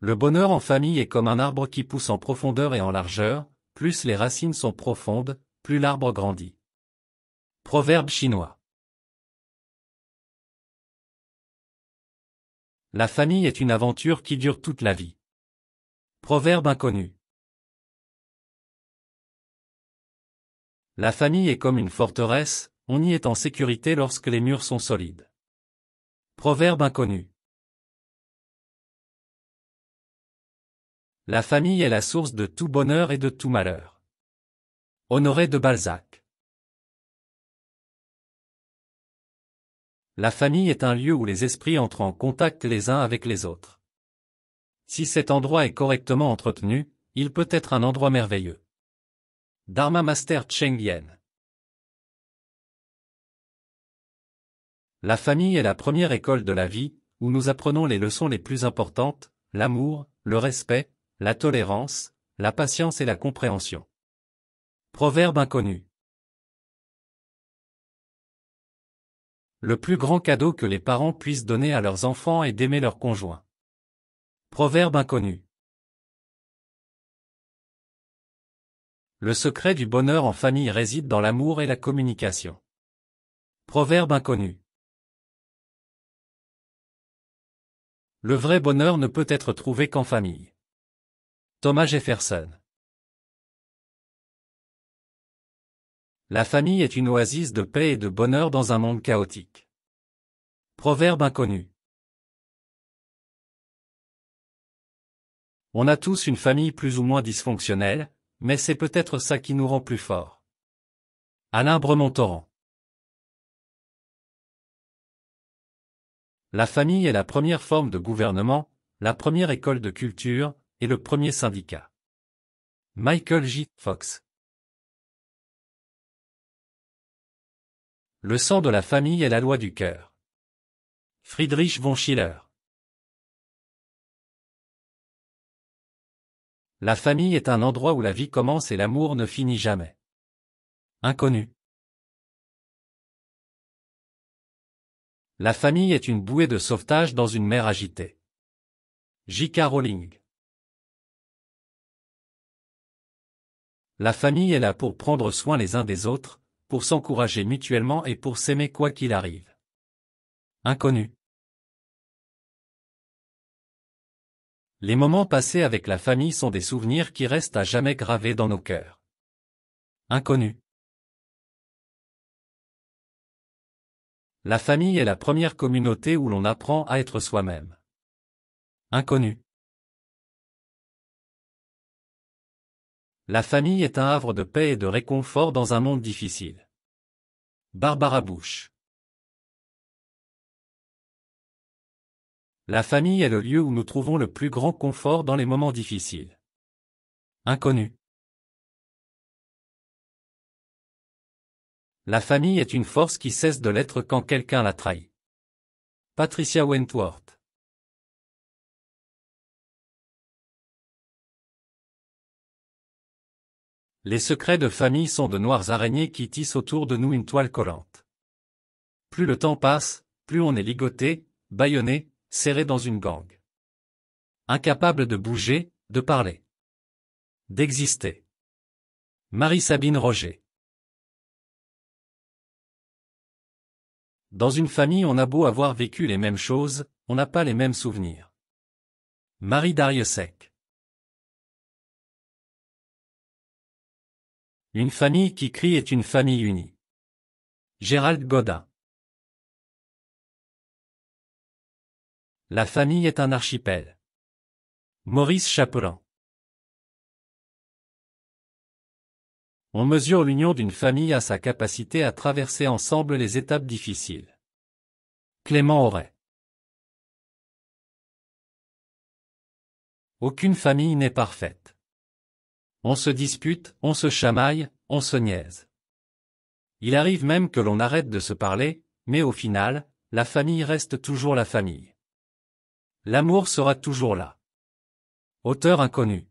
Le bonheur en famille est comme un arbre qui pousse en profondeur et en largeur, plus les racines sont profondes, plus l'arbre grandit. Proverbe chinois. La famille est une aventure qui dure toute la vie. Proverbe inconnu. La famille est comme une forteresse, on y est en sécurité lorsque les murs sont solides. Proverbe inconnu. La famille est la source de tout bonheur et de tout malheur. Honoré de Balzac. La famille est un lieu où les esprits entrent en contact les uns avec les autres. Si cet endroit est correctement entretenu, il peut être un endroit merveilleux. Dharma Master Cheng Yen. La famille est la première école de la vie, où nous apprenons les leçons les plus importantes, l'amour, le respect, la tolérance, la patience et la compréhension. Proverbe inconnu. Le plus grand cadeau que les parents puissent donner à leurs enfants est d'aimer leur conjoint. Proverbe inconnu. Le secret du bonheur en famille réside dans l'amour et la communication. Proverbe inconnu. Le vrai bonheur ne peut être trouvé qu'en famille. Thomas Jefferson. La famille est une oasis de paix et de bonheur dans un monde chaotique. Proverbe inconnu. On a tous une famille plus ou moins dysfonctionnelle, mais c'est peut-être ça qui nous rend plus forts. Alain Bremontorrent. La famille est la première forme de gouvernement, la première école de culture, et le premier syndicat. Michael J. Fox. Le sang de la famille est la loi du cœur. Friedrich von Schiller. La famille est un endroit où la vie commence et l'amour ne finit jamais. Inconnu. La famille est une bouée de sauvetage dans une mer agitée. J.K. Rowling. La famille est là pour prendre soin les uns des autres, pour s'encourager mutuellement et pour s'aimer quoi qu'il arrive. Inconnu. Les moments passés avec la famille sont des souvenirs qui restent à jamais gravés dans nos cœurs. Inconnu. La famille est la première communauté où l'on apprend à être soi-même. Inconnu. La famille est un havre de paix et de réconfort dans un monde difficile. Barbara Bush. La famille est le lieu où nous trouvons le plus grand confort dans les moments difficiles. Inconnu. La famille est une force qui cesse de l'être quand quelqu'un la trahit. Patricia Wentworth. Les secrets de famille sont de noires araignées qui tissent autour de nous une toile collante. Plus le temps passe, plus on est ligoté, bâillonné, serré dans une gangue. Incapable de bouger, de parler. D'exister. Marie-Sabine Roger. Dans une famille on a beau avoir vécu les mêmes choses, on n'a pas les mêmes souvenirs. Marie Darrieussecq. Une famille qui crie est une famille unie. Gérald Godin. La famille est un archipel. Maurice Chapelan. On mesure l'union d'une famille à sa capacité à traverser ensemble les étapes difficiles. Clément Aurey. Aucune famille n'est parfaite. On se dispute, on se chamaille, on se niaise. Il arrive même que l'on arrête de se parler, mais au final, la famille reste toujours la famille. L'amour sera toujours là. Auteur inconnu.